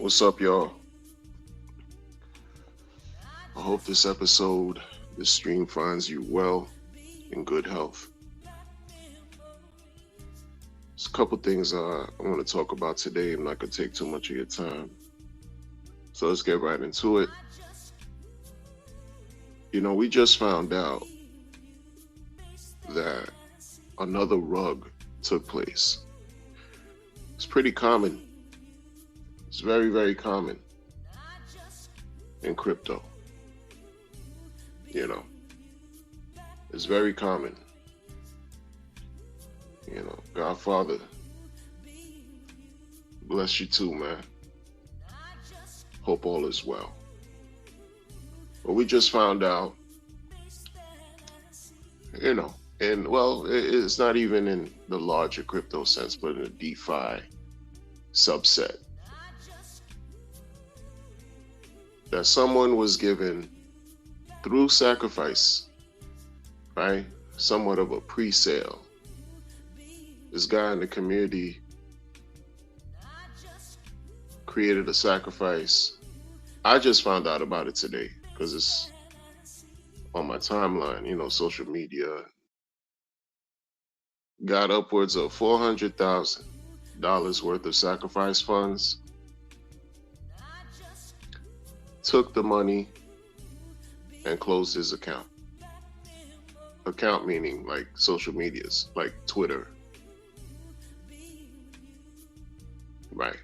What's up, y'all? I hope this stream finds you well, in good health. There's a couple things I want to talk about today. I'm not going to take too much of your time. So let's get right into it. We just found out that another rug took place. It's pretty common. It's very, very common in crypto. You know, it's very common. Godfather, bless you too, man. Hope all is well. But we just found out, and well, it's not even in the larger crypto sense, but in a DeFi subset, that someone was given through sacrifice, right? Somewhat of a pre-sale. This guy in the community created a sacrifice. I just found out about it today because it's on my timeline, social media. Got upwards of $400,000 worth of sacrifice funds. Took the money and closed his account. Account meaning like social medias, like Twitter. Right.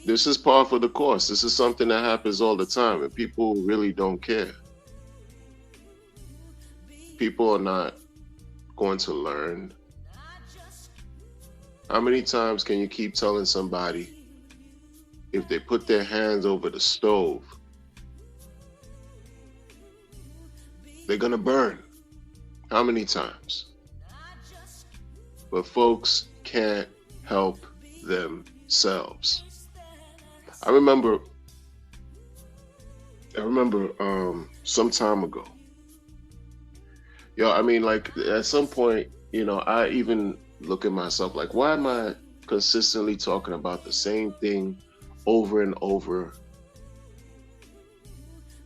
This is par for the course. This is something that happens all the time, and people really don't care. People are not going to learn. How many times can you keep telling somebody if they put their hands over the stove, they're going to burn? How many times? But folks can't help themselves. I remember some time ago. Like at some point, I even look at myself like, why am I consistently talking about the same thing over and over?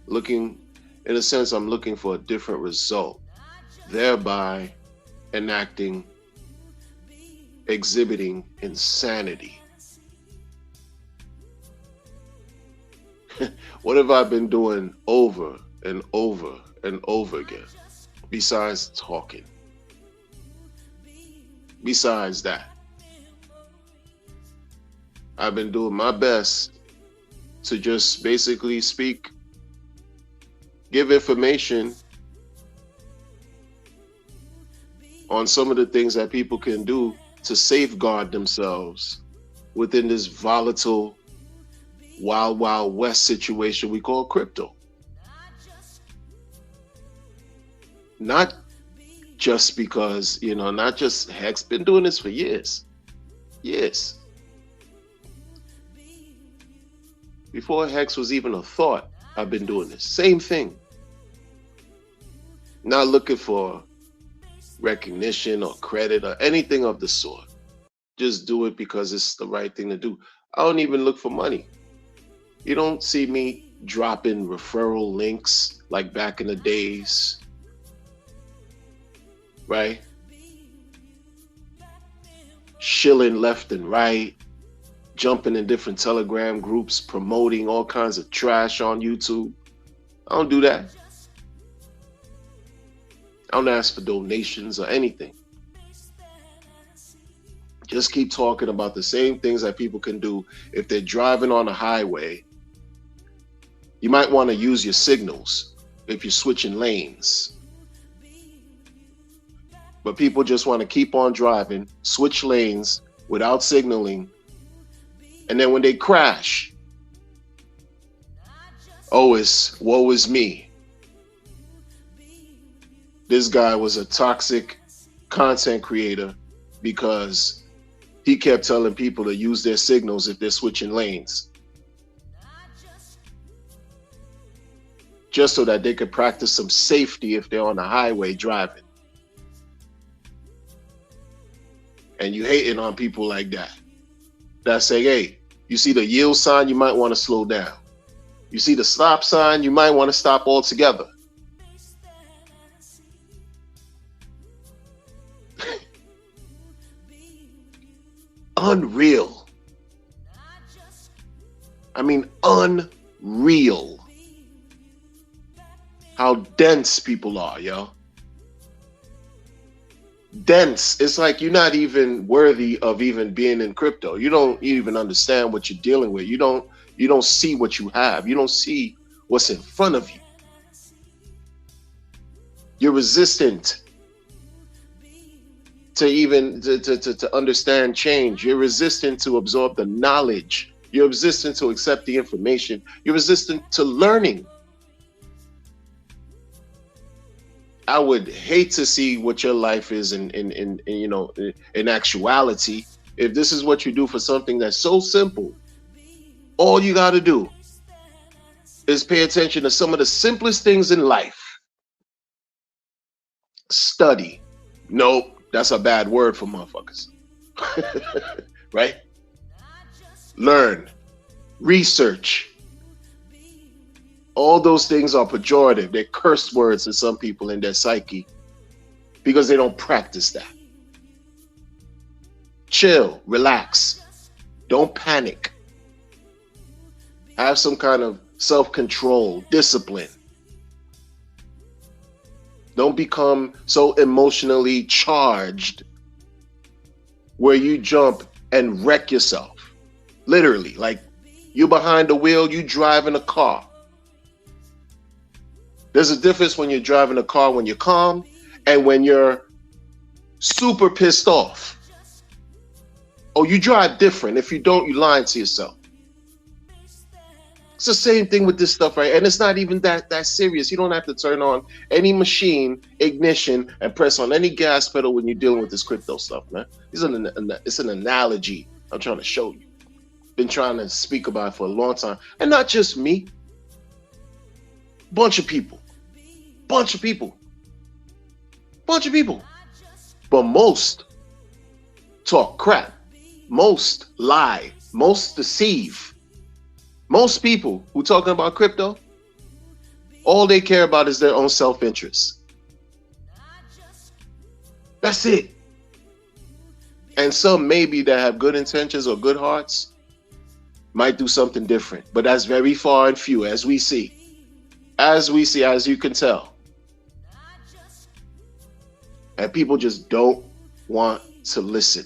In a sense, I'm looking for a different result, thereby exhibiting insanity. What have I been doing over and over and over again besides talking? Besides that, I've been doing my best to just basically give information on some of the things that people can do to safeguard themselves within this volatile, wild, wild west situation we call crypto. Not just because, not just Hex, been doing this for years. Years. Before Hex was even a thought, I've been doing this. Same thing. Not looking for recognition or credit or anything of the sort. Just do it because it's the right thing to do. I don't even look for money. You don't see me dropping referral links like back in the days, right? Shilling left and right, jumping in different Telegram groups, promoting all kinds of trash on YouTube. I don't do that. I don't ask for donations or anything. Just keep talking about the same things that people can do. If they're driving on a highway, you might want to use your signals if you're switching lanes. But people just want to keep on driving, switch lanes without signaling. And then when they crash, woe is me. This guy was a toxic content creator because he kept telling people to use their signals if they're switching lanes, just so that they could practice some safety if they're on the highway driving. And you hating on people like that. That say, hey, you see the yield sign, you might want to slow down. You see the stop sign, you might want to stop altogether. Unreal. I mean, unreal. How dense people are, yo. Dense. It's like you're not even worthy of even being in crypto. You don't even understand what you're dealing with. You don't see what you have. You don't see what's in front of you. You're resistant to even to understand change. You're resistant to absorb the knowledge. You're resistant to accept the information. You're resistant to learning. I would hate to see what your life is in actuality. If this is what you do for something that's so simple, all you got to do is pay attention to some of the simplest things in life. Study. Nope, that's a bad word for motherfuckers. Right? Learn. Research. All those things are pejorative. They're curse words to some people in their psyche because they don't practice that. Chill, relax. Don't panic. Have some kind of self-control, discipline. Don't become so emotionally charged where you jump and wreck yourself. Literally, like you behind the wheel, you driving a car. There's a difference when you're driving a car when you're calm and when you're super pissed off. Oh, you drive different. If you don't, you're lying to yourself. It's the same thing with this stuff, right? And it's not even that serious. You don't have to turn on any machine, ignition, and press on any gas pedal when you're dealing with this crypto stuff, man. It's an analogy I'm trying to show you. Been trying to speak about it for a long time. And not just me. Bunch of people. Bunch of people. But most talk crap. Most lie. Most deceive. Most people who talking about crypto, all they care about is their own self-interest. That's it. And some maybe that have good intentions or good hearts might do something different. But that's very far and few, as we see. As you can tell. And people just don't want to listen.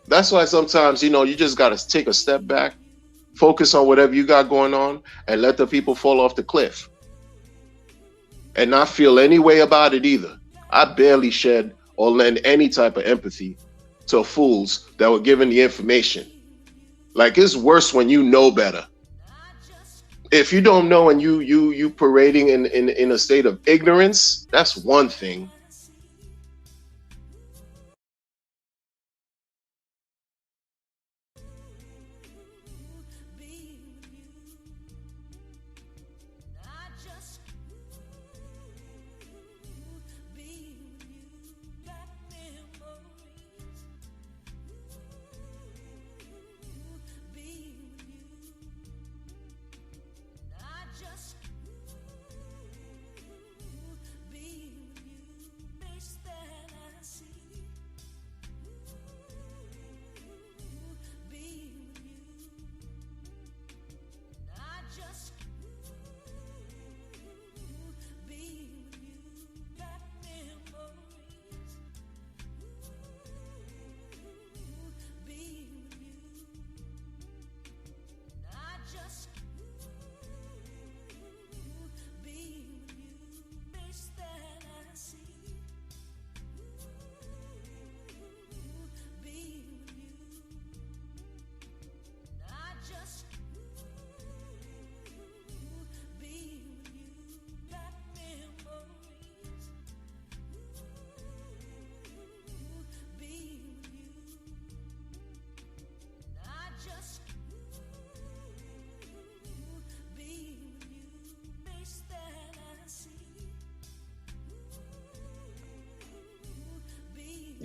That's why sometimes, you just got to take a step back, focus on whatever you got going on, and let the people fall off the cliff. And not feel any way about it either. I barely shed or lend any type of empathy to fools that were given the information. Like, it's worse when you know better. If you don't know and you parading in a state of ignorance, that's one thing.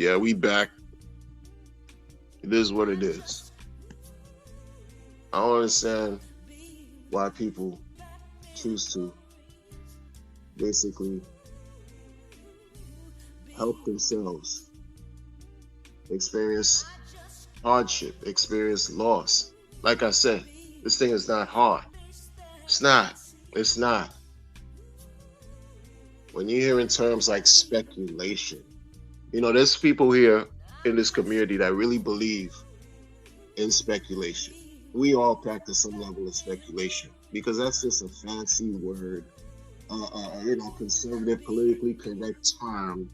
Yeah, we back. It is what it is. I don't understand why people choose to basically help themselves experience hardship, experience loss. Like I said, this thing is not hard. It's not. It's not. When you hear in terms like speculation, there's people here in this community that really believe in speculation. We all practice some level of speculation because that's just a fancy word, conservative, politically correct term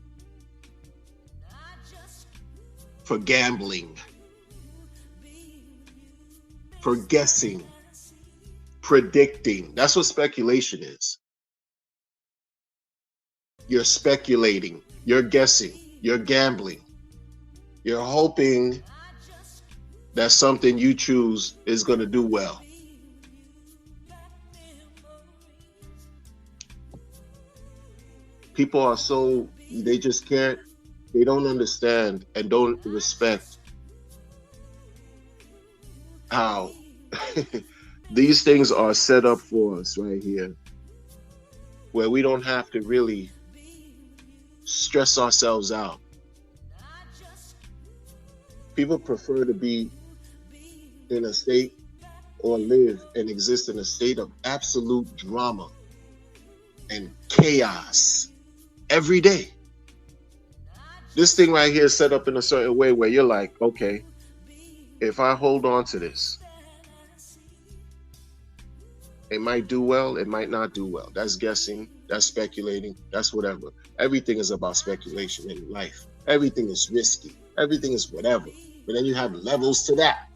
for gambling, for guessing, predicting. That's what speculation is. You're speculating, you're guessing, you're gambling. You're hoping that something you choose is going to do well. People are they just can't, they don't understand and don't respect how these things are set up for us right here, where we don't have to really stress ourselves out. People prefer to be in a state or live and exist in a state of absolute drama and chaos every day. This thing right here is set up in a certain way where you're like, okay, if I hold on to this, it might do well, it might not do well. That's guessing, that's speculating, that's whatever. Everything is about speculation in life. Everything is risky. Everything is whatever. But then you have levels to that.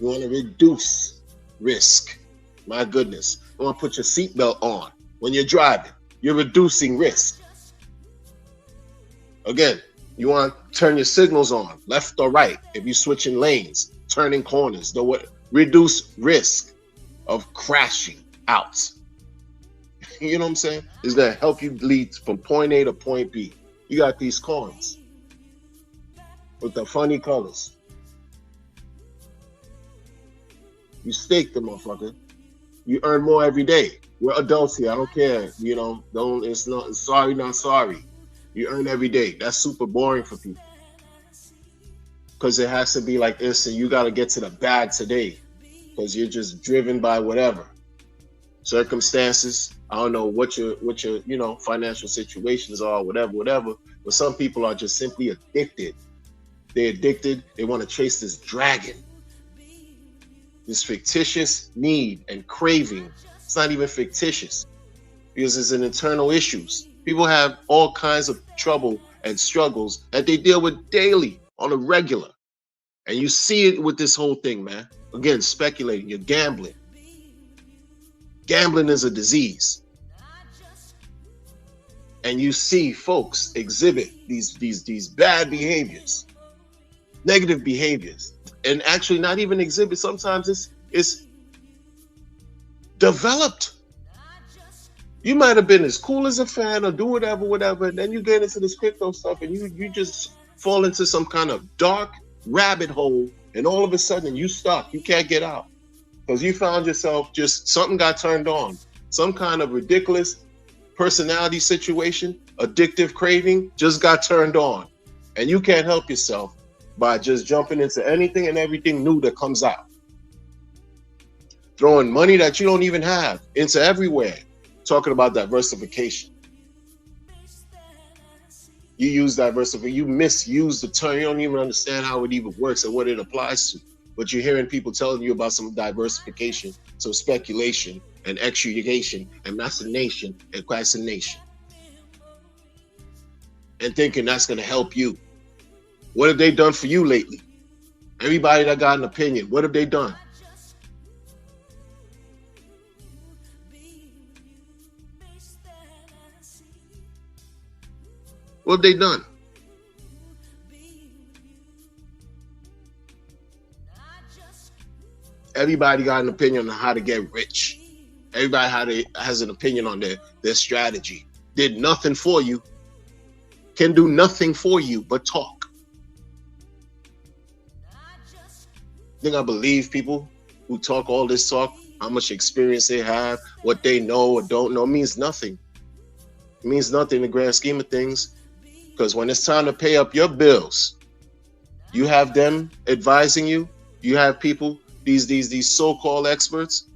You want to reduce risk. My goodness. You want to put your seatbelt on when you're driving. You're reducing risk. Again, you want to turn your signals on, left or right. If you're switching lanes, turning corners, reduce risk of crashing out. You know what I'm saying? It's going to help you lead from point A to point B. You got these coins with the funny colors. You stake the motherfucker. You earn more every day. We're adults here. I don't care. Sorry, not sorry. You earn every day. That's super boring for people. Because it has to be like this, and you got to get to the bag today. Because you're just driven by whatever. Circumstances. I don't know what your financial situations are, whatever. But some people are just simply addicted. They're addicted. They want to chase this dragon. This fictitious need and craving. It's not even fictitious because it's an internal issues. People have all kinds of trouble and struggles that they deal with daily on a regular. And you see it with this whole thing, man. Again, speculating, you're gambling. Gambling is a disease. And you see folks exhibit these bad behaviors, negative behaviors, and actually not even exhibit. Sometimes it's developed. You might have been as cool as a fan or do whatever, and then you get into this crypto stuff and you just fall into some kind of dark rabbit hole, and all of a sudden you stuck. You can't get out because you found yourself just something got turned on. Some kind of ridiculous personality situation, addictive craving just got turned on, and you can't help yourself by just jumping into anything and everything new that comes out. Throwing money that you don't even have into everywhere. Talking about diversification. You use diversification, you misuse the term. You don't even understand how it even works and what it applies to. But you're hearing people telling you about some diversification, some speculation and extradition and machination and fascination. And thinking that's going to help you. What have they done for you lately? Everybody that got an opinion, what have they done? What have they done? Everybody got an opinion on how to get rich. Everybody has an opinion on their strategy. Did nothing for you. can do nothing for you but talk. Think I believe people who talk all this talk, how much experience they have, what they know or don't know, means nothing. It means nothing in the grand scheme of things. Because when it's time to pay up your bills, you have them advising you. You have people, these so-called experts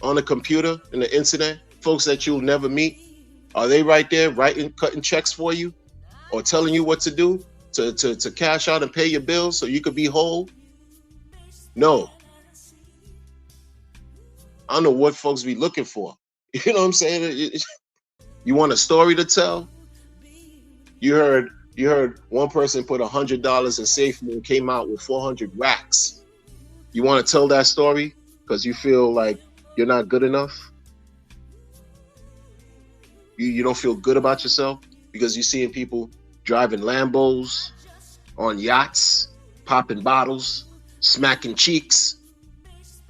on the computer and the internet, folks that you'll never meet. Are they right there cutting checks for you or telling you what to do to cash out and pay your bills so you could be whole? No. I don't know what folks be looking for. You know what I'm saying? You want a story to tell? You heard one person put $100 in SafeMoon and came out with 400 racks. You want to tell that story because you feel like you're not good enough? You don't feel good about yourself because you're seeing people driving Lambos, on yachts, popping bottles, smacking cheeks,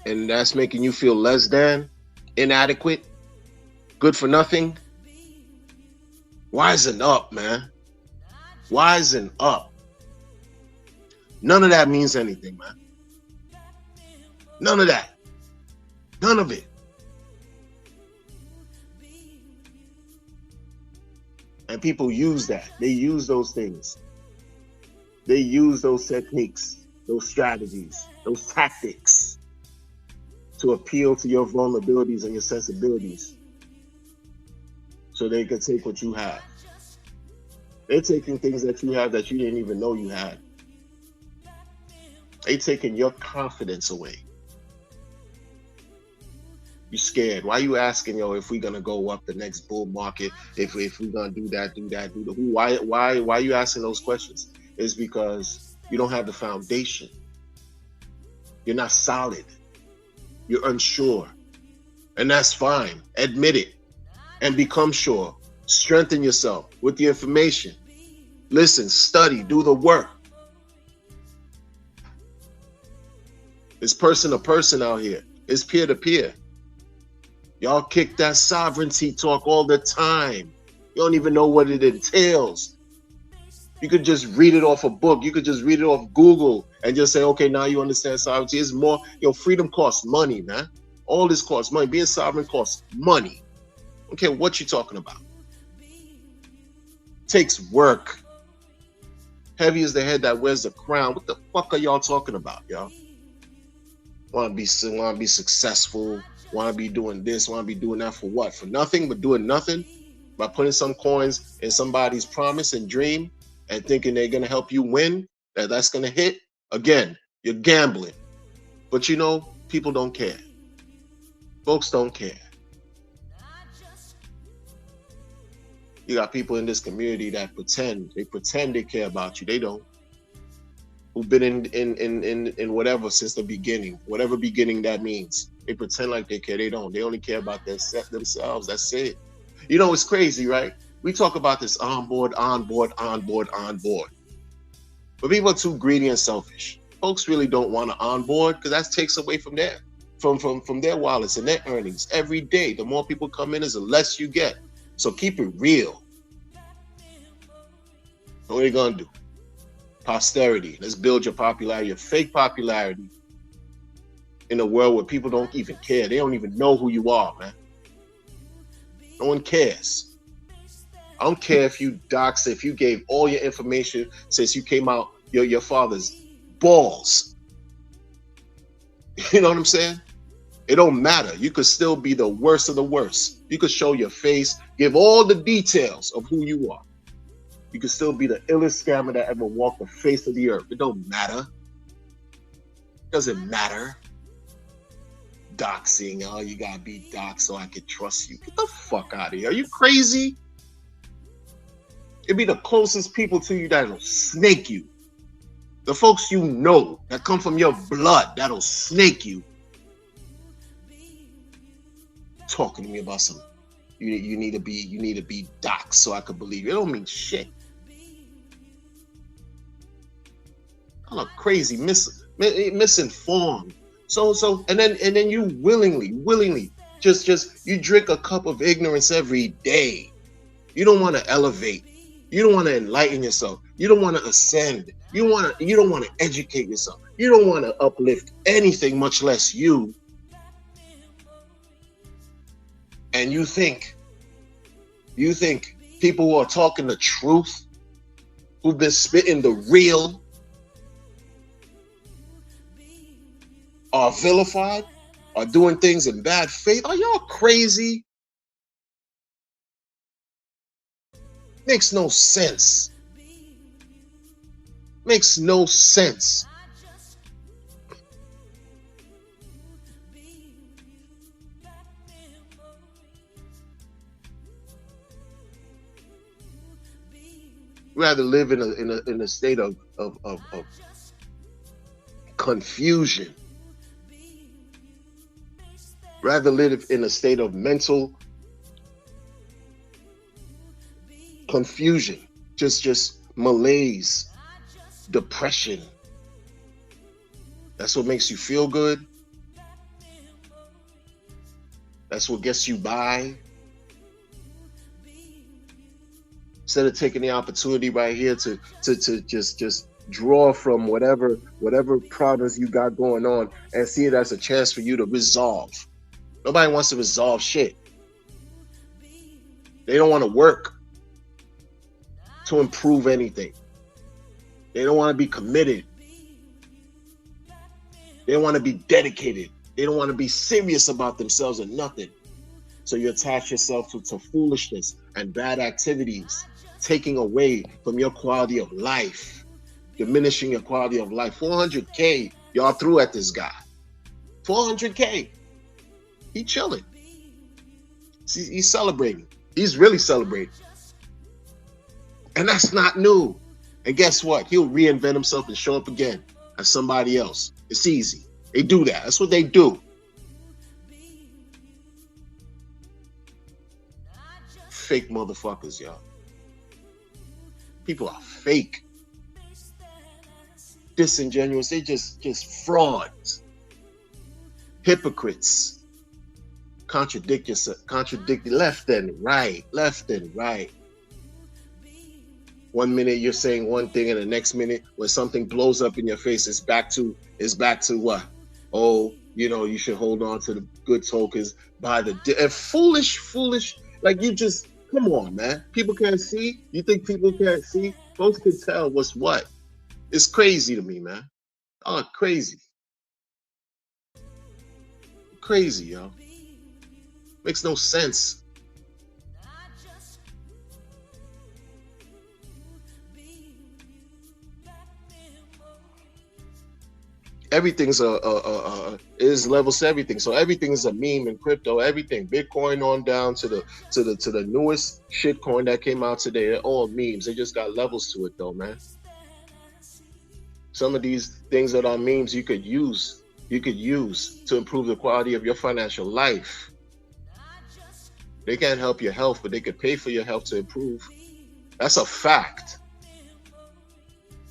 and that's making you feel less than, inadequate, good for nothing? Wisen up, man. Wisen up. None of that means anything, man. None of that. None of it. And people use that. They use those things. They use those techniques, those strategies, those tactics to appeal to your vulnerabilities and your sensibilities so they can take what you have. They're taking things that you have that you didn't even know you had. They're taking your confidence away. You scared. Why you asking, if we're gonna go up the next bull market, if we're gonna do that, do the who? Why you asking those questions? It's because you don't have the foundation. You're not solid. You're unsure. And that's fine. Admit it and become sure. Strengthen yourself with the information. Listen, study, do the work. It's person to person out here. It's peer to peer. Y'all kick that sovereignty talk all the time. You don't even know what it entails. You could just read it off a book. You could just read it off Google and just say, okay, now you understand sovereignty. It's more, freedom costs money, man. All this costs money. Being sovereign costs money. I don't care what you're talking about. It takes work. Heavy is the head that wears the crown. What the fuck are y'all talking about, y'all? Want to be successful? Want to be doing this? Want to be doing that for what? For nothing, but doing nothing? By putting some coins in somebody's promise and dream and thinking they're going to help you win? That's going to hit? Again, you're gambling. But people don't care. Folks don't care. You got people in this community that pretend they care about you. They don't. Who've been in whatever since the beginning, whatever beginning that means. They pretend like they care. They don't. They only care about themselves. That's it. It's crazy, right? We talk about this on board. But people are too greedy and selfish. Folks really don't want to onboard because that takes away from their wallets and their earnings every day. The more people come in, is the less you get. So keep it real. What are you gonna do? Posterity. Let's build your popularity, your fake popularity, in a world where people don't even care. They don't even know who you are, man. No one cares. I don't care if you doxed, if you gave all your information since you came out your father's balls. You know what I'm saying? It don't matter. You could still be the worst of the worst. You could show your face, give all the details of who you are. You could still be the illest scammer that ever walked the face of the earth. It don't matter. It doesn't matter. Doxing, you gotta be doxed so I can trust you. Get the fuck out of here. Are you crazy? It'd be the closest people to you that'll snake you. The folks you know that come from your blood that'll snake you. Talking to me about some, you need to be doxed so I could believe you. It don't mean shit. I look crazy, misinformed. So and then you willingly just you drink a cup of ignorance every day. You don't want to elevate. You don't want to enlighten yourself. You don't want to ascend. You don't want to educate yourself. You don't want to uplift anything, much less you. And you think people who are talking the truth, who've been spitting the real, are vilified, are doing things in bad faith? Are y'all crazy? Makes no sense. Makes no sense. Rather live in a state of confusion. Rather live in a state of mental confusion, just malaise, depression. That's what makes you feel good. That's what gets you by. Instead of taking the opportunity right here to just draw from whatever problems you got going on and see it as a chance for you to resolve. Nobody wants to resolve shit. They don't want to work to improve anything. They don't want to be committed. They don't want to be dedicated. They don't want to be serious about themselves or nothing. So you attach yourself to foolishness and bad activities, taking away from your quality of life, diminishing your quality of life. 400K, y'all threw at this guy. 400K. He chilling. See, he's celebrating. He's really celebrating. And that's not new. And guess what? He'll reinvent himself and show up again as somebody else. It's easy. They do that. That's what they do. Fake motherfuckers, y'all. People are fake. Disingenuous. They just frauds. Hypocrites. Contradict yourself. Contradict left and right. Left and right. 1 minute you're saying one thing, and the next minute when something blows up in your face, it's back to what? Oh, you should hold on to the good tokens by the foolish. Like, you just, come on, man. People can't see. You think people can't see? Folks can tell what's what. It's crazy to me, man. Oh, crazy. Crazy, yo. Makes no sense. Everything's is levels to everything. So everything is a meme in crypto. Everything, Bitcoin on down to the newest shitcoin that came out today. They're all memes. They just got levels to it, though, man. Some of these things that are memes you could use to improve the quality of your financial life. They can't help your health, but they could pay for your health to improve. That's a fact.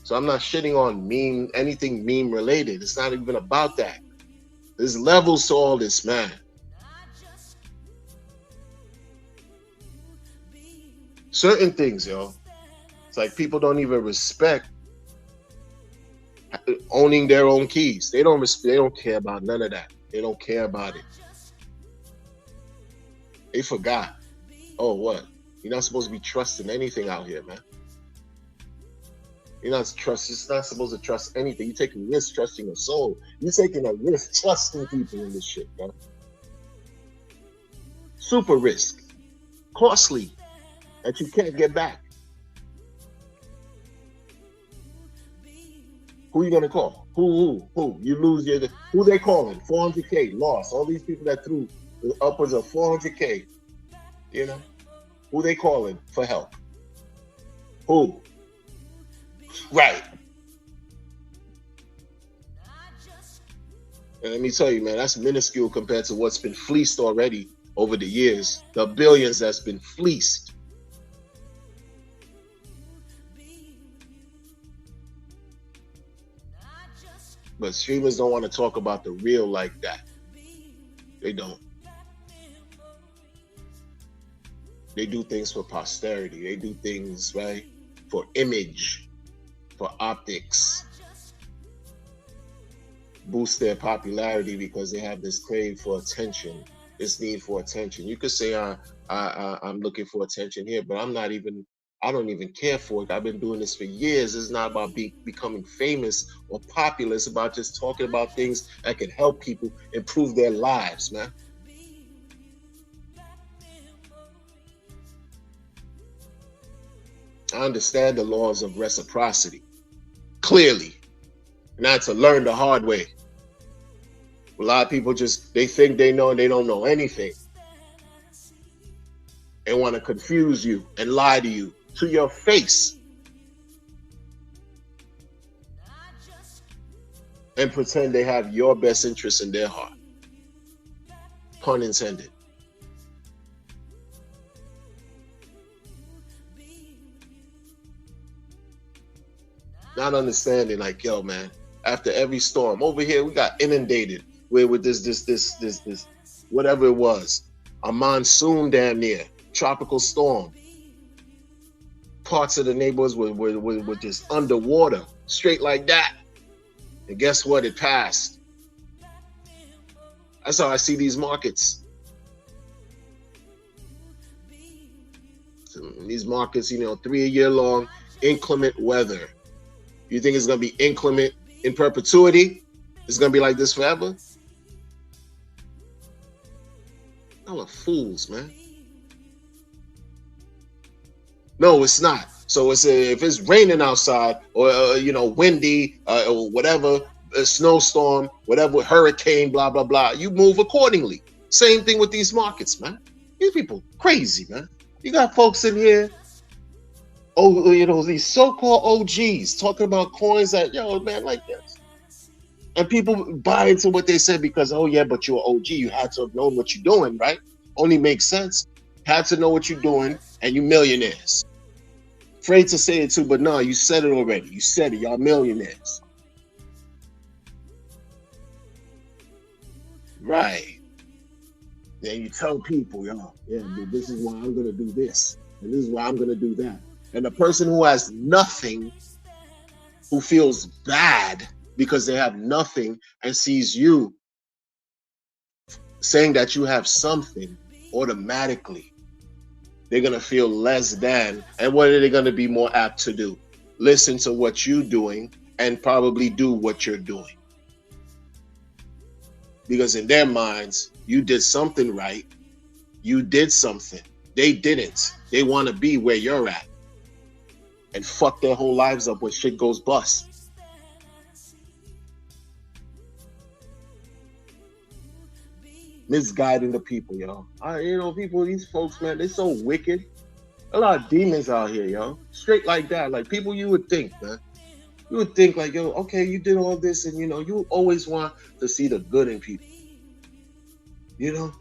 So I'm not shitting on anything meme related. It's not even about that. There's levels to all this, man. Certain things, yo. It's like people don't even respect owning their own keys. They don't care about none of that. They don't care about it. They forgot. Oh, what? You're not supposed to be trusting anything out here, man. You're not supposed to trust anything. You're taking risks trusting your soul. You're taking a risk trusting people in this shit, man. Super risk. Costly. That you can't get back. Who you gonna call? Who? You lose who they calling? 400K lost. All these people that threw upwards of 400K. Who they calling for help? Who? Right. And let me tell you, man, that's minuscule compared to what's been fleeced already over the years. The billions that's been fleeced. But streamers don't want to talk about the real like that. They don't. They do things for posterity. They do things, right, for image, for optics, boost their popularity because they have this crave for attention, this need for attention. You could say I'm looking for attention here, but I don't even care for it. I've been doing this for years. It's not about becoming famous or popular. It's about just talking about things that can help people improve their lives, man. I understand the laws of reciprocity clearly, not to learn the hard way. A lot of people they think they know and they don't know anything, and want to confuse you and lie to you to your face and pretend they have your best interest in their heart. Pun intended. Not understanding, like, yo, man, after every storm over here, we got inundated with this, whatever it was, a monsoon damn near, tropical storm. Parts of the neighborhoods were just underwater, straight like that. And guess what? It passed. That's how I see these markets. So these markets, 3-year long inclement weather. You think it's going to be inclement in perpetuity? It's going to be like this forever? Y'all are fools, man. No, it's not. So if it's raining outside or windy or whatever, a snowstorm, whatever, hurricane, blah blah blah, you move accordingly. Same thing with these markets, man. These people crazy, man. You got folks in here, these so-called OGs talking about coins that, man, like this. And people buy into what they said because, oh yeah, but you're an OG. You had to have known what you're doing, right? Only makes sense. Had to know what you're doing, and you millionaires. Afraid to say it too, but no, you said it already. You said it. Y'all millionaires. Right. Then you tell people, this is why I'm going to do this. And this is why I'm going to do that. And the person who has nothing, who feels bad because they have nothing and sees you saying that you have something, automatically they're going to feel less than. And what are they going to be more apt to do? Listen to what you're doing and probably do what you're doing. Because in their minds, you did something right. You did something. They didn't. They want to be where you're at and fuck their whole lives up when shit goes bust. Misguiding the people, yo. People, these folks, man, they're so wicked. A lot of demons out here, yo. Straight like that. Like people you would think, man. You would think like, yo, okay, you did all this and, you always want to see the good in people.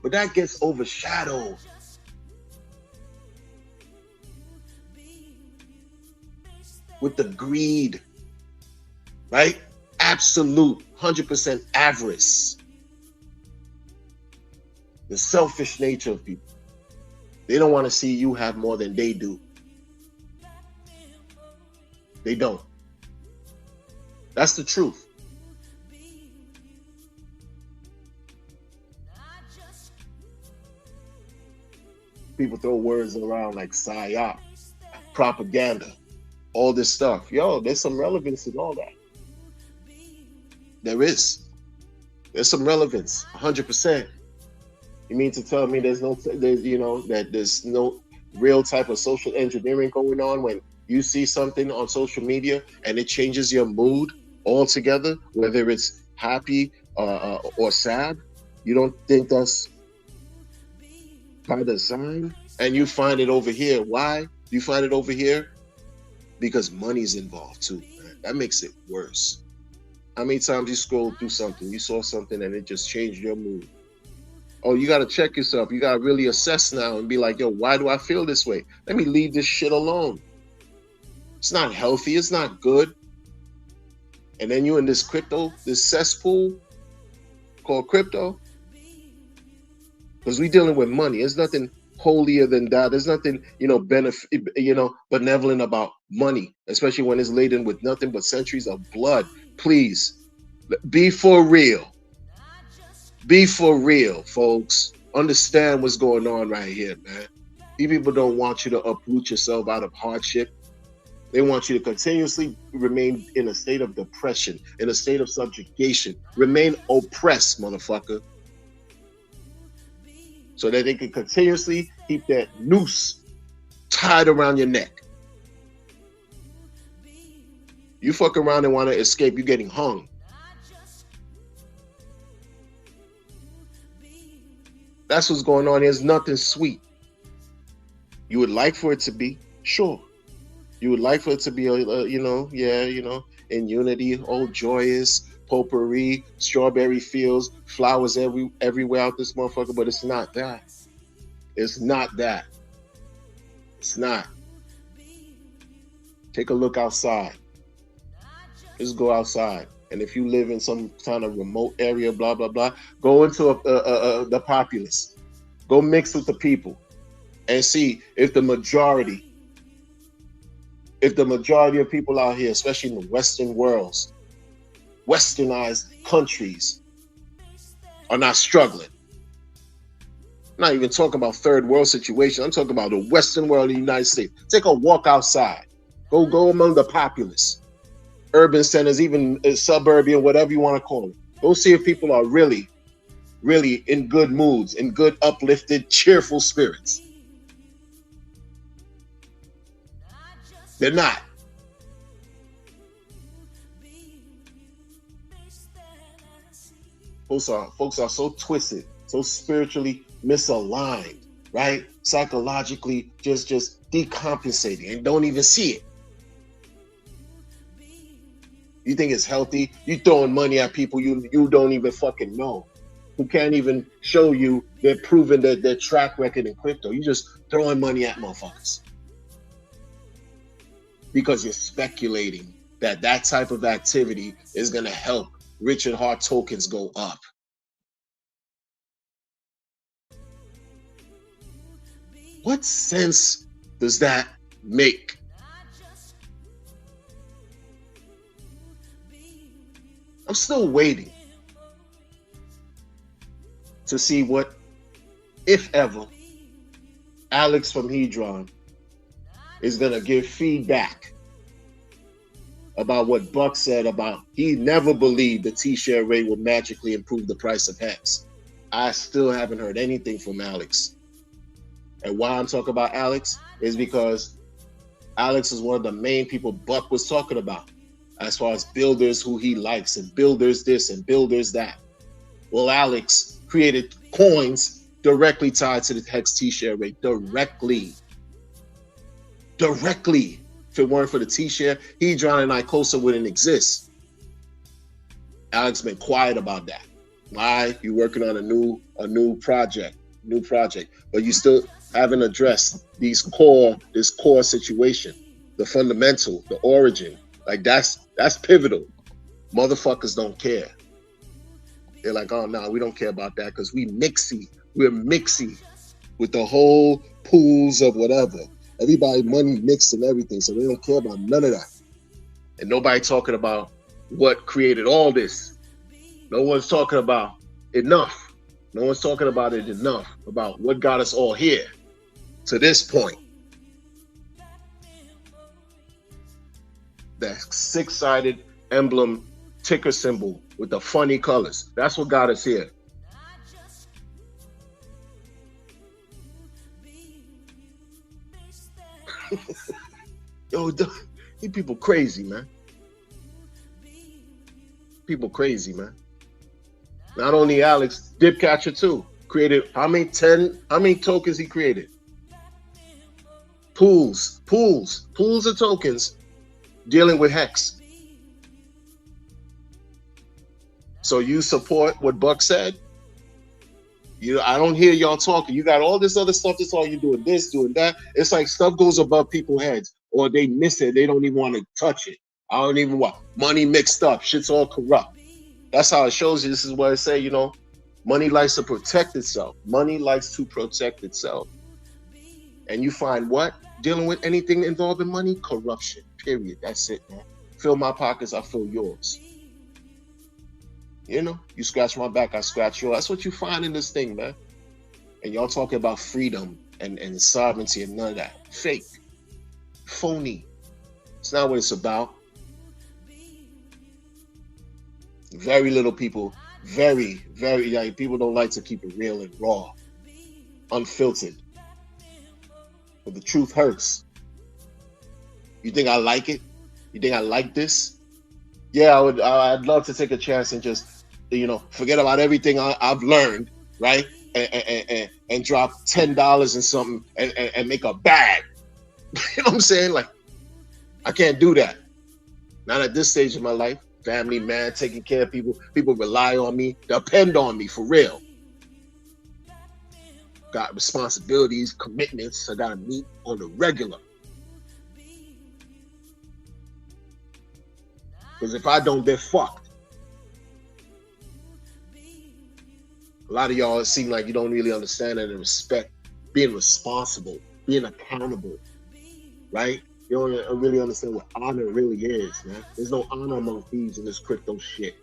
But that gets overshadowed. With the greed, right? Absolute 100% avarice. The selfish nature of people. They don't want to see you have more than they do. They don't. That's the truth. People throw words around like psyop, propaganda, all this stuff. Yo, there's some relevance in all that. There is. There's some relevance, 100%. You mean to tell me that there's no real type of social engineering going on when you see something on social media and it changes your mood altogether, whether it's happy or sad? You don't think that's by design? And you find it over here. Why? You find it over here? Because money's involved too, man. That makes it worse. How many times you scrolled through something, you saw something and it just changed your mood? Oh, you got to check yourself. You got to really assess now and be like, yo, why do I feel this way? Let me leave this shit alone. It's not healthy. It's not good. And then you in this cesspool called crypto. Because we dealing with money. There's nothing holier than thou. There's nothing, benevolent about money, especially when it's laden with nothing but centuries of blood. Please be for real. Be for real, folks. Understand what's going on right here, man. These people don't want you to uproot yourself out of hardship. They want you to continuously remain in a state of depression, in a state of subjugation. Remain oppressed, motherfucker. So that they can continuously keep that noose tied around your neck. You fuck around and want to escape, you're getting hung. That's what's going on. There's nothing sweet. You would like for it to be, sure. You would like for it to be, in unity, all joyous, potpourri, strawberry fields, flowers everywhere out this motherfucker, but it's not that. It's not that. It's not. Take a look outside. Just go outside. And if you live in some kind of remote area, blah, blah, blah, go into the populace. Go mix with the people and see if the majority of people out here, especially in the Western worlds, westernized countries, are not struggling. I'm not even talking about third world situation. I'm talking about the Western world of the United States. Take a walk outside. Go among the populace. Urban centers, even suburban, whatever you want to call it. Go see if people are really, really in good moods, in good, uplifted, cheerful spirits. They're not. Folks are so twisted, so spiritually misaligned, right? Psychologically just decompensating and don't even see it. You think it's healthy? You throwing money at people you don't even fucking know, who can't even show you they're proving their track record in crypto. You just throwing money at motherfuckers because you're speculating that type of activity is going to help Richard Heart tokens go up. What sense does that make? I'm still waiting to see what, if ever, Alex from Hedron is going to give feedback about what Buck said about he never believed the T-share rate would magically improve the price of Hex. I still haven't heard anything from Alex. And why I'm talking about Alex is because Alex is one of the main people Buck was talking about as far as builders who he likes and builders this and builders that. Well, Alex created coins directly tied to the Hex T-share rate. Directly. If it weren't for the T-share, Hedron and Icosa wouldn't exist. Alex been quiet about that. Why? You working on a new project, but you still haven't addressed this core situation, the fundamental, the origin. Like that's pivotal. Motherfuckers don't care. They're like, oh no, we don't care about that because we're mixy with the whole pools of whatever. Everybody money mixed and everything, so they don't care about none of that. And nobody talking about what created all this. No one's talking about enough. No one's talking about it enough, about what got us all here to this point. That six-sided emblem ticker symbol with the funny colors. That's what got us here. Yo, these people crazy, man. People crazy, man. Not only Alex, Dipcatcher too. Created how many tokens he created? Pools of tokens dealing with Hex. So you support what Buck said? I don't hear y'all talking. You got all this other stuff. That's all you doing this, doing that. It's like stuff goes above people's heads, or they miss it. They don't even want to touch it. I don't even want money mixed up. Shit's all corrupt. That's how it shows you. This is what I say. Money likes to protect itself. Money likes to protect itself. And you find what? Dealing with anything involving money? Corruption. Period. That's it, man. Fill my pockets, I fill yours. You know, you scratch my back, I scratch yours. That's what you find in this thing, man. And y'all talking about freedom and sovereignty and none of that. Fake. Phony. It's not what it's about. Very little people, very, like, people don't like to keep it real and raw, unfiltered. But the truth hurts. You think I like it? You think I like this? Yeah, I'd love to take a chance and just, you know, forget about everything I've learned, right? And drop $10 and something and make a bag. You know what I'm saying? Like, I can't do that. Not at this stage of my life. Family man, taking care of people. People rely on me, depend on me for real. Got responsibilities, commitments I gotta meet on the regular. Because if I don't, they're fucked. A lot of y'all seem like you don't really understand and respect being responsible, being accountable, right? You don't really understand what honor really is, man. There's no honor among thieves in this crypto shit.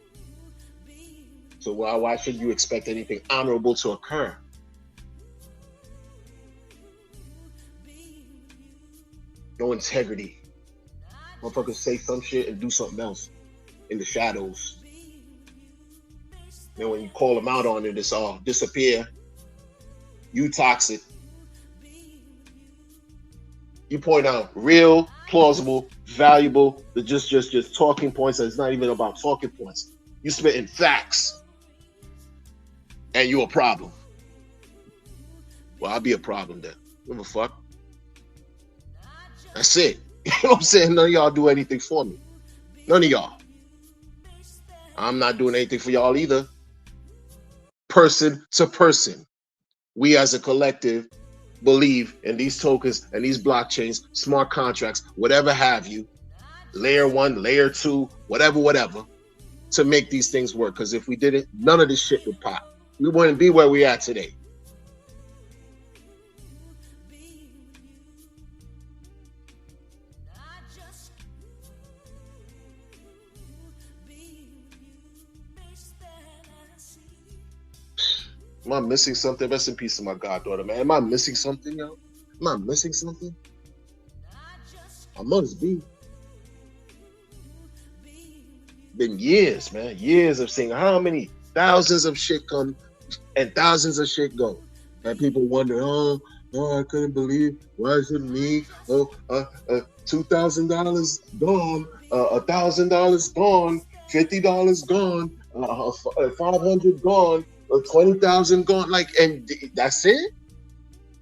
So why should you expect anything honorable to occur? No integrity. Motherfuckers say some shit and do something else in the shadows. Then when you call them out on it, it's all disappear. You toxic. You point out real, plausible, valuable, just talking points. It's not even about talking points. You spitting facts, and you a problem. Well, I'll be a problem then. Give a fuck. That's it. You know what I'm saying? None of y'all do anything for me. None of y'all. I'm not doing anything for y'all either. Person to person. We as a collective believe in these tokens and these blockchains, smart contracts, whatever have you, layer 1, layer 2, whatever, to make these things work. Because if we didn't, none of this shit would pop. We wouldn't be where we are today. Am I missing something? Rest in peace to my goddaughter, man. Am I missing something, yo? Am I missing something? I must be. Been years, man. Years of seeing how many thousands of shit come and thousands of shit go. And people wonder, oh, I couldn't believe, why is it me? Oh, $2,000 gone, $1,000 gone, $50 gone, $500 gone, 20,000 gone, like, and that's it?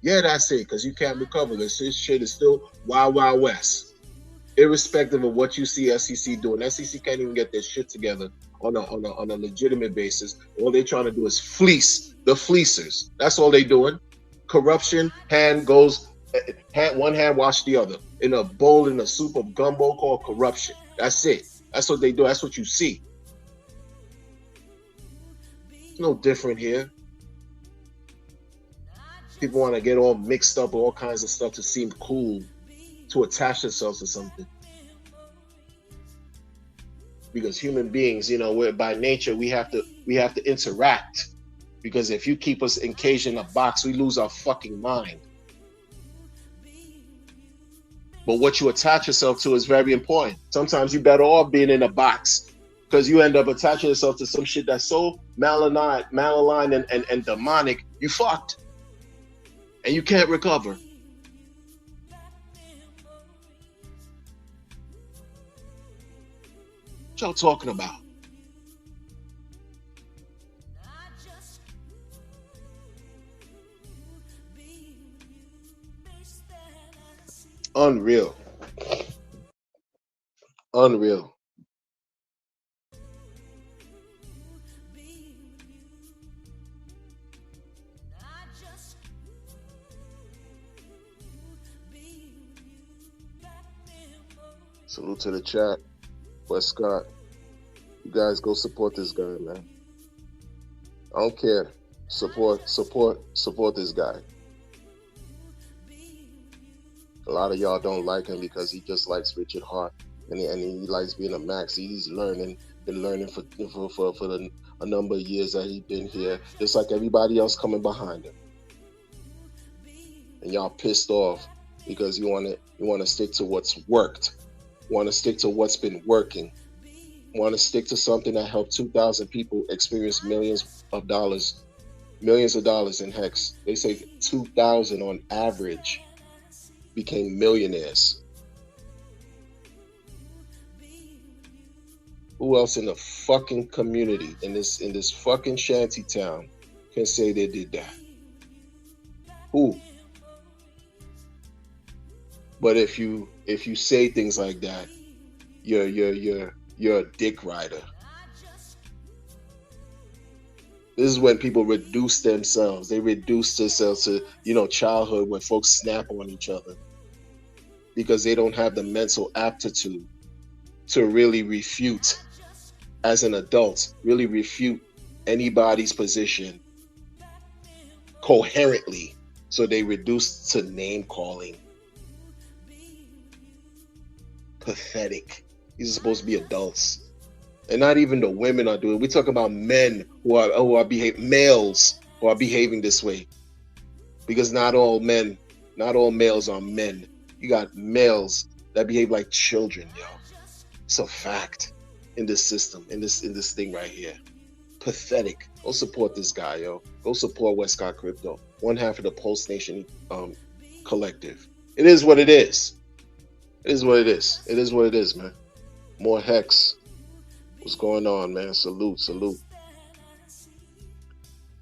Yeah, that's it, because you can't recover this. This shit is still wild, wild west. Irrespective of what you see SEC doing. SEC can't even get their shit together on a legitimate basis. All they're trying to do is fleece the fleecers. That's all they're doing. Corruption, one hand wash the other. In a bowl, in a soup of gumbo called corruption. That's it. That's what they do. That's what you see. No different here. People want to get all mixed up with all kinds of stuff to seem cool, to attach themselves to something. Because human beings, you know, we're by nature we have to interact. Because if you keep us encaged in a box, we lose our fucking mind. But what you attach yourself to is very important. Sometimes you're better off being in a box, because you end up attaching yourself to some shit that's so malaligned and demonic, you fucked. And you can't recover. What y'all talking about? Unreal. Unreal. Salute to the chat. West Scott. You guys go support this guy, man. I don't care. Support this guy. A lot of y'all don't like him because he just likes Richard Hart, and he likes being a max. He's been learning for a number of years that he's been here, just like everybody else coming behind him. And y'all pissed off because you want to stick to what's worked, want to stick to what's been working, want to stick to something that helped 2,000 people experience millions of dollars in Hex. They say 2,000 on average became millionaires. Who else in the fucking community in this fucking shanty town can say they did that? Who? But if you say things like that, you're a dick rider. This is when people reduce themselves. They reduce themselves to, childhood when folks snap on each other because they don't have the mental aptitude to really refute, as an adult, really refute anybody's position coherently. So they reduce to name calling. Pathetic. These are supposed to be adults. And not even the women are doing it. We talk about men who are males who are behaving this way. Because not all males are men. You got males that behave like children, yo. It's a fact in this system, in this thing right here. Pathetic. Go support this guy, yo. Go support Westcott Crypto, one half of the Pulse Nation collective. It is what it is. It is what it is. It is what it is, man. More Hex. What's going on, man? Salute, salute.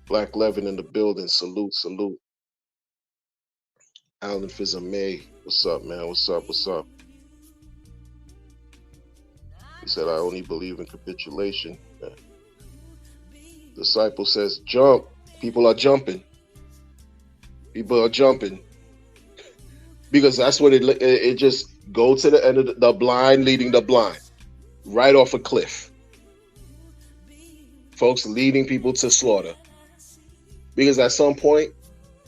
Black Levin in the building. Salute, salute. Alan Fizame. What's up, man? What's up? What's up? He said, I only believe in capitulation. Man. Disciple says, jump. People are jumping. People are jumping. Because that's what it just go to the end of the blind leading the blind. Right off a cliff. Folks leading people to slaughter. Because at some point,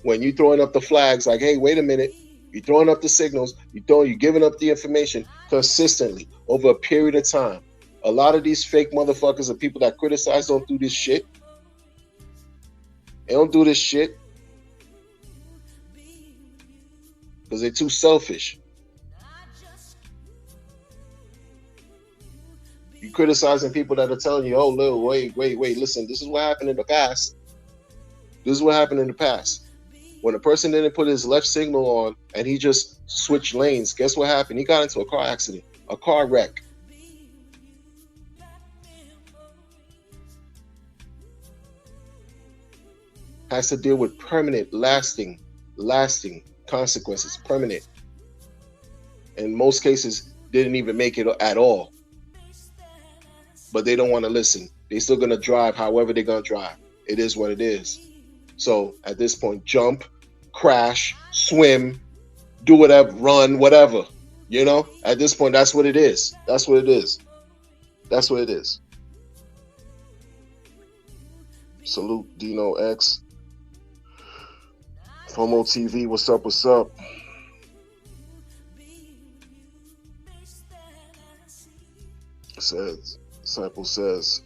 when you're throwing up the flags, like, hey, wait a minute, you're throwing up the signals, you're giving up the information consistently over a period of time. A lot of these fake motherfuckers and people that criticize don't do this shit. They don't do this shit because they're too selfish. You criticizing people that are telling you, oh, Lil, wait, listen, this is what happened in the past. This is what happened in the past. When a person didn't put his left signal on and he just switched lanes, guess what happened? He got into a car accident, a car wreck. Has to deal with permanent, lasting consequences, permanent. In most cases, didn't even make it at all. But they don't want to listen. They're still going to drive however they're going to drive. It is what it is. So at this point, jump, crash, swim, do whatever, run, whatever. At this point, that's what it is. That's what it is. That's what it is. Salute Dino X. FOMO TV, what's up, what's up? Disciple says,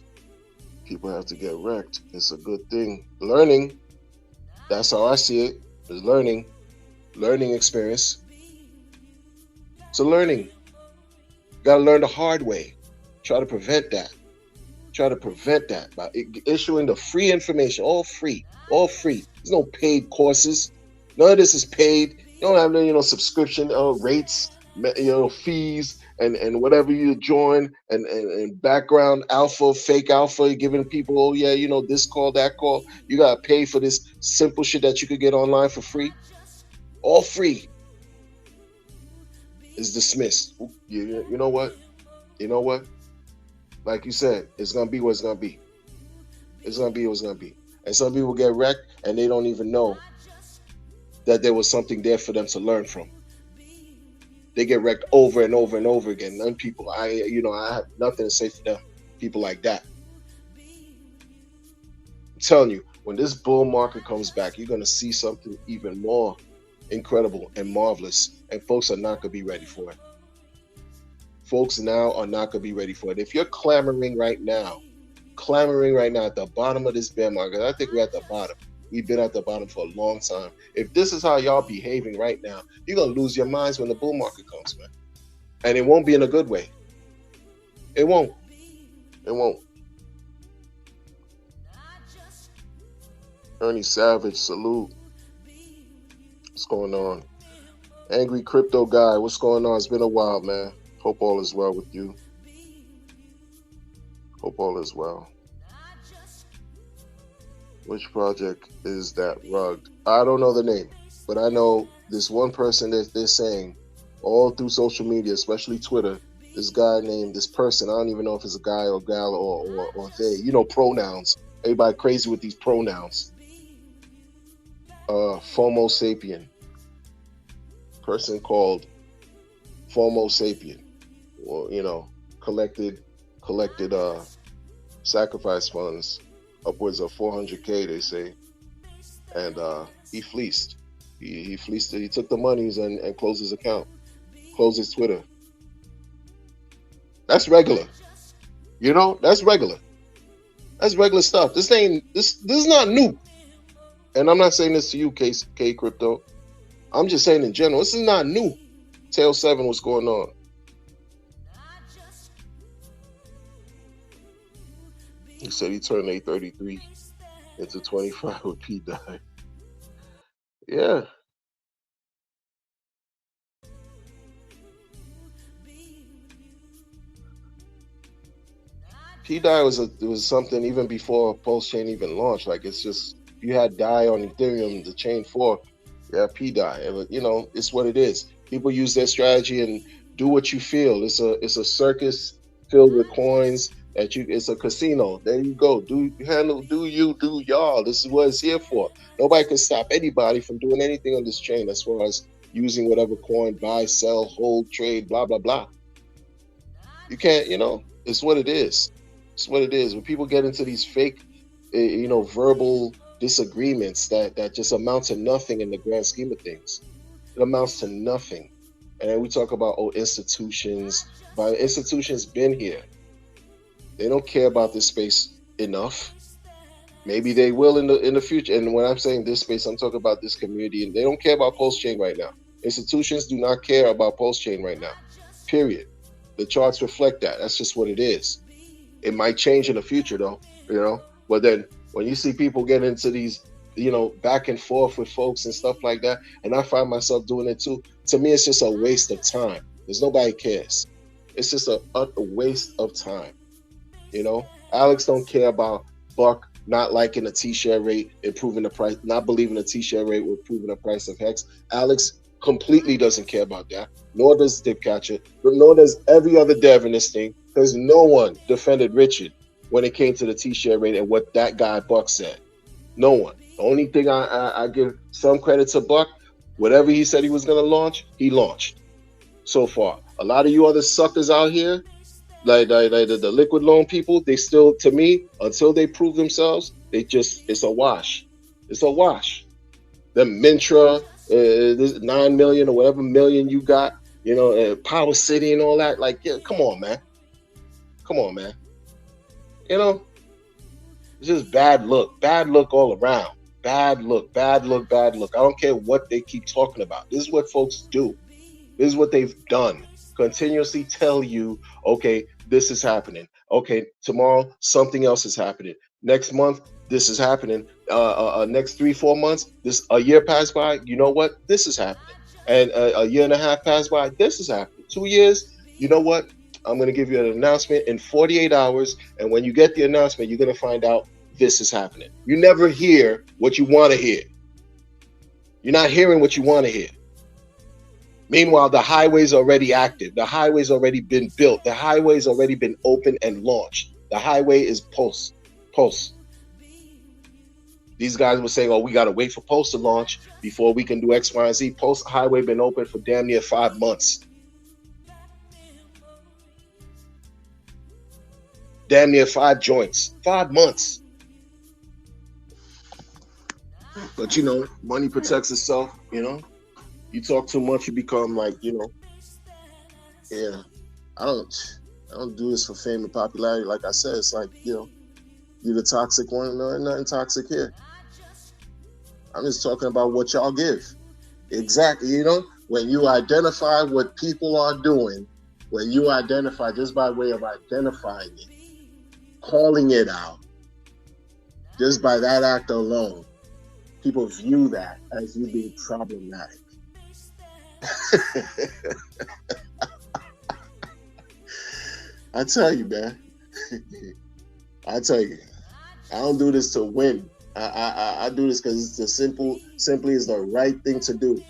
people have to get wrecked. It's a good thing. Learning, that's how I see it. It's learning experience. It's a learning. You got to learn the hard way. Try to prevent that. By issuing the free information, all free. There's no paid courses. None of this is paid. You don't have no, subscription rates, fees, and whatever you join, and background alpha, fake alpha, giving people, oh yeah, this call, that call. You gotta pay for this simple shit that you could get online for free. All free is dismissed. You know what? Like you said, it's gonna be what it's gonna be. It's gonna be what it's gonna be. And some people get wrecked and they don't even know that there was something there for them to learn from. They get wrecked over and over and over again. None people, I have nothing to say for them. People like that. I'm telling you, when this bull market comes back, you're gonna see something even more incredible and marvelous, and folks are not going to be ready for it. Folks now are not going to be ready for it. If you're clamoring right now at the bottom of this bear market, I think we're at the bottom. We've been at the bottom for a long time. If this is how y'all behaving right now, you're going to lose your minds when the bull market comes, man. And it won't be in a good way. It won't. It won't. Ernie Savage, salute. What's going on? Angry Crypto Guy, what's going on? It's been a while, man. Hope all is well with you. Hope all is well. Which project is that rugged? I don't know the name, but I know this one person that they're saying all through social media, especially Twitter, this guy named this person, I don't even know if it's a guy or gal or they, you know, pronouns. Everybody crazy with these pronouns. FOMO sapien. Person called FOMO sapien. Well, you know, collected sacrifice funds upwards of 400K, they say, and he fleeced. He fleeced it. He took the monies and closed his account, closed his Twitter. That's regular. You know, that's regular. That's regular stuff. This is not new. And I'm not saying this to you, K Crypto. I'm just saying in general, this is not new. Tail 7, what's going on? He said he turned 833 into 25 with P Dye. Yeah. P Dye was something even before Pulse Chain even launched. Like, it's just, you had Dye on Ethereum, the chain 4. Yeah, P Dye. You know, it's what it is. People use their strategy and do what you feel. It's a circus filled with coins. It's a casino. There you go. Do y'all. This is what it's here for. Nobody can stop anybody from doing anything on this chain as far as using whatever coin, buy, sell, hold, trade, blah, blah, blah. You can't, you know, it's what it is. It's what it is. When people get into these fake, you know, verbal disagreements that just amount to nothing in the grand scheme of things. It amounts to nothing. And then we talk about, institutions. But institutions been here. They don't care about this space enough. Maybe they will in the future. And when I'm saying this space, I'm talking about this community. And they don't care about Pulse Chain right now. Institutions do not care about Pulse Chain right now. Period. The charts reflect that. That's just what it is. It might change in the future, though. You know. But then when you see people get into these, you know, back and forth with folks and stuff like that, and I find myself doing it too. To me, it's just a waste of time. There's nobody cares. It's just a waste of time. You know, Alex don't care about Buck not liking the T-share rate, improving the price, not believing the T-share rate will improve the price of Hex. Alex completely doesn't care about that. Nor does Dipcatcher, but nor does every other dev in this thing, because no one defended Richard when it came to the T-share rate and what that guy Buck said. No one. The only thing I give some credit to Buck, whatever he said he was going to launch, he launched so far. A lot of you other suckers out here, like the liquid loan people, they still, to me, until they prove themselves, it's a wash. It's a wash. The Mintra, this 9 million or whatever million you got, you know, Power City and all that. Like, yeah, come on, man. Come on, man. You know, it's just bad look all around. Bad look. I don't care what they keep talking about. This is what folks do. This is what they've done. Continuously tell you, okay, this is happening. Okay, tomorrow something else is happening. Next month, this is happening. Next 3-4 months, a year passed by. You know what? This is happening. And a year and a half passed by. This is happening. 2 years. You know what? I'm going to give you an announcement in 48 hours. And when you get the announcement, you're going to find out this is happening. You never hear what you want to hear. You're not hearing what you want to hear. Meanwhile, the highway's already active. The highway's already been built. The highway's already been opened and launched. The highway is Pulse. These guys were saying, oh, we got to wait for Pulse to launch before we can do X, Y, and Z. Pulse highway been open for damn near 5 months. Damn near 5 joints. 5 months. But, you know, money protects itself, you know. You talk too much, you become like, yeah. I don't I don't do this for fame and popularity. Like I said, it's like, you're the toxic one. No, ain't nothing toxic here. I'm just talking about what y'all give. Exactly. When you identify what people are doing, when you identify just by way of identifying it, calling it out, just by that act alone, people view that as you being problematic. I tell you, man. I tell you, I don't do this to win. I do this because it's simply is the right thing to do.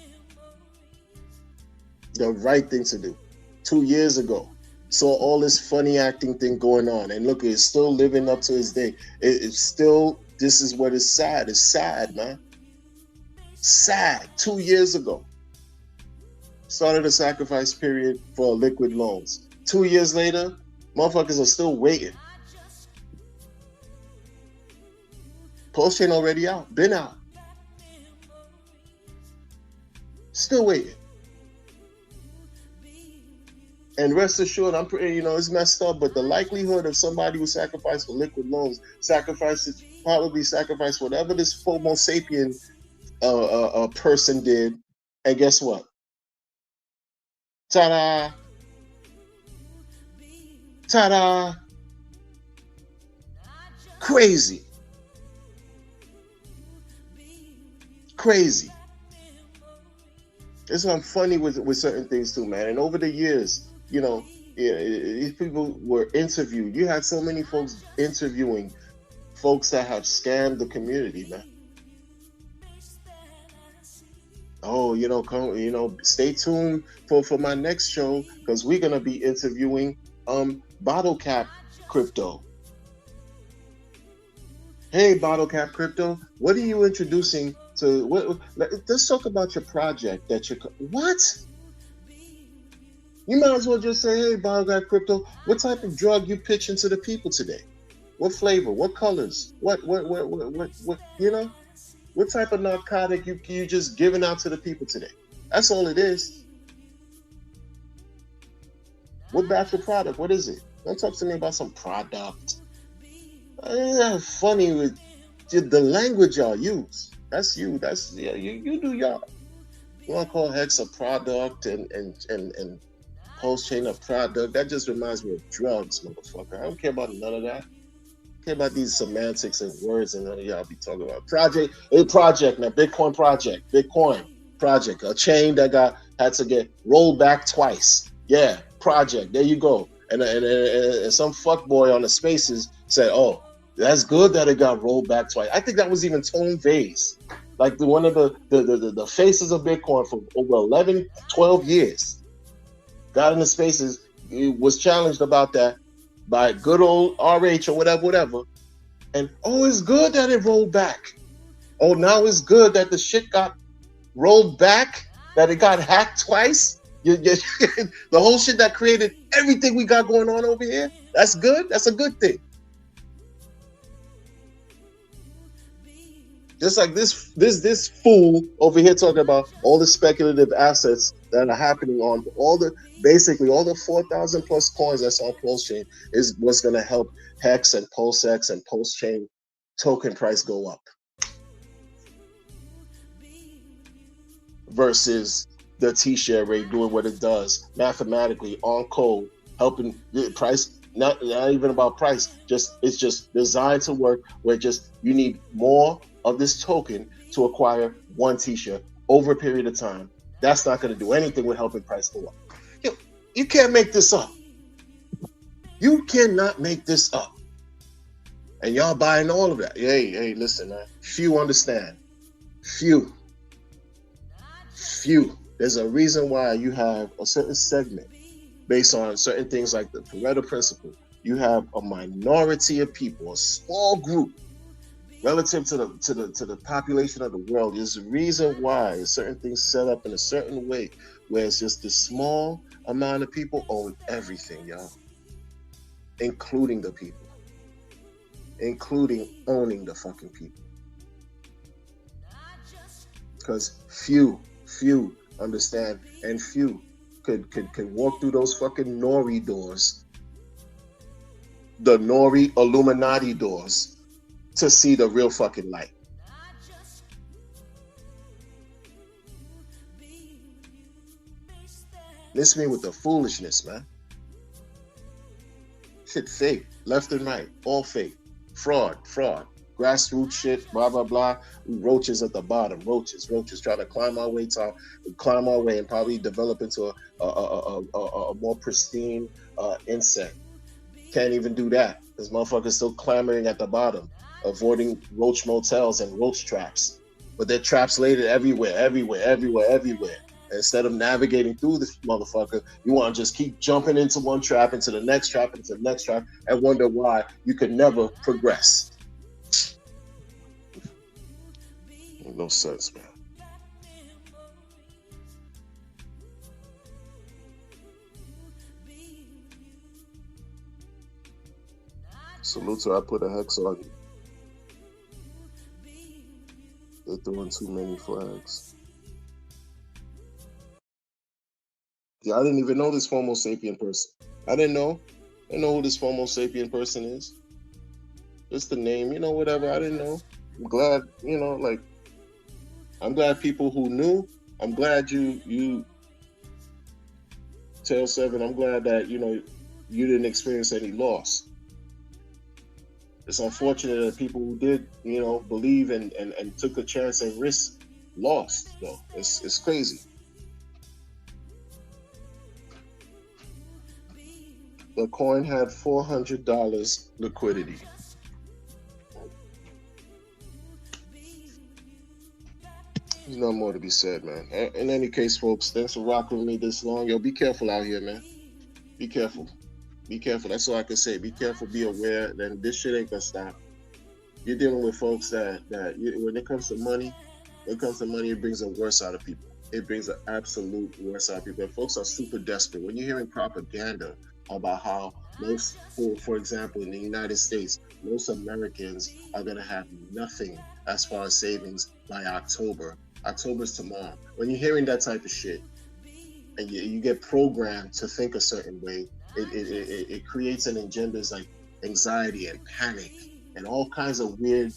The right thing to do. 2 years ago, saw all this funny acting thing going on, and look, it's still living up to his day. It's still. This is what is sad. It's sad, man. Sad. 2 years ago, started a sacrifice period for liquid loans. 2 years later, motherfuckers are still waiting. Pulse chain already out, been out, still waiting. And rest assured, I'm pretty, it's messed up, but the likelihood of somebody who sacrificed for liquid loans, probably sacrificed whatever this Homo sapien person did, and guess what? Ta-da! Ta-da! Crazy. Crazy. It's I'm funny with certain things too, man. And over the years, these people were interviewed. You had so many folks interviewing folks that have scammed the community, man. Oh, stay tuned for my next show because we're gonna be interviewing Bottle Cap Crypto. Hey, Bottle Cap Crypto, what are you introducing to? Let's talk about your project that you're. What? You might as well just say, hey, Bottle Cap Crypto, what type of drug you pitching to the people today? What flavor? What colors? What? What type of narcotic you just giving out to the people today? That's all it is. What batch of product? What is it? Don't talk to me about some product. Funny with the language y'all use. That's you. You do y'all. You want to call Hex a product and Pulse Chain a product? That just reminds me of drugs, motherfucker. I don't care about none of that. I care about these semantics and words and none of y'all be talking about project. A project now, Bitcoin project, a chain that had to get rolled back twice. Yeah, project. There you go. And some fuckboy on the Spaces said, "Oh, that's good that it got rolled back twice." I think that was even Tone Vays, like one of the faces of Bitcoin for over 11, 12 years. Got in the Spaces, was challenged about that by good old RH or whatever. And it's good that it rolled back. Oh, now it's good that the shit got rolled back, that it got hacked twice. The whole shit that created everything we got going on over here, that's good. That's a good thing. Just like this fool over here talking about all the speculative assets that are happening on basically all the 4,000 plus coins that's on Pulse Chain is what's going to help Hex and PulseX and Pulse Chain token price go up versus the T-share rate doing what it does mathematically on code, helping the price. Not even about price. It's just designed to work where you need more of this token to acquire one T-shirt over a period of time. That's not going to do anything with helping price go up. You can't make this up. You cannot make this up. And y'all buying all of that. Hey, listen, man. Few understand. Few. There's a reason why you have a certain segment based on certain things like the Pareto principle. You have a minority of people, a small group, relative to the population of the world. There's a reason why certain things set up in a certain way, where it's just a small amount of people own everything, y'all, including the people, including owning the fucking people, because few understand, and few could walk through those fucking Nori doors, the Nori Illuminati doors, to see the real fucking light. Miss me with the foolishness, man. Shit fake, left and right, all fake. Fraud. Grassroots shit, blah, blah, blah. Roaches at the bottom, roaches, trying to climb our way and probably develop into a more pristine insect. Can't even do that. This motherfucker's still clamoring at the bottom, avoiding roach motels and roach traps. But they're traps laid everywhere. Instead of navigating through this motherfucker, you want to just keep jumping into one trap, into the next trap, and wonder why you could never progress. No sense, man. Salute to I put a hex on you. They're throwing too many flags. Yeah, I didn't even know this Homo sapien person. I didn't know who this Homo sapien person is. Just the name, whatever. I didn't know. I'm glad, I'm glad people who knew. I'm glad you Tail 7, I'm glad that, you didn't experience any loss. It's unfortunate that people who did, believe and took a chance and risk lost, though. It's crazy. The coin had $400 liquidity. There's no more to be said, man. In any case, folks, thanks for rocking with me this long. Yo, be careful out here, man. Be careful. Be careful. That's all I can say. Be careful. Be aware. Then this shit ain't gonna stop. You're dealing with folks that when it comes to money, it brings the worst out of people. It brings the absolute worst out of people. And folks are super desperate. When you're hearing propaganda about how most, for example, in the United States, most Americans are gonna have nothing as far as savings by October. October's tomorrow. When you're hearing that type of shit, and you get programmed to think a certain way, it creates and engenders like anxiety and panic and all kinds of weird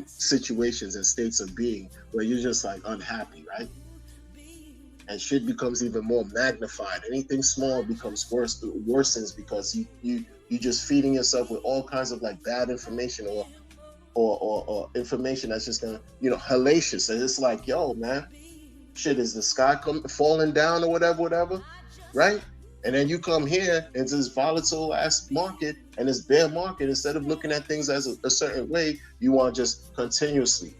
situations and states of being where you're just like unhappy, right? And shit becomes even more magnified. Anything small becomes worsens because you just feeding yourself with all kinds of like bad information or information that's just gonna, hellacious. And it's like, yo, man, shit, is the sky falling down or whatever, right? And then you come here into this volatile ass market and this bear market, instead of looking at things as a certain way, you want to just continuously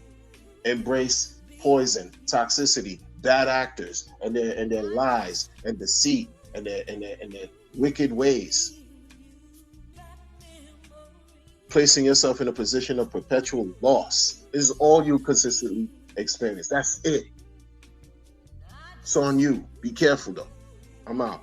embrace poison, toxicity, bad actors, and their lies and deceit and their wicked ways, placing yourself in a position of perpetual loss. This is all you consistently experience. That's it. It's on you. Be careful though. I'm out.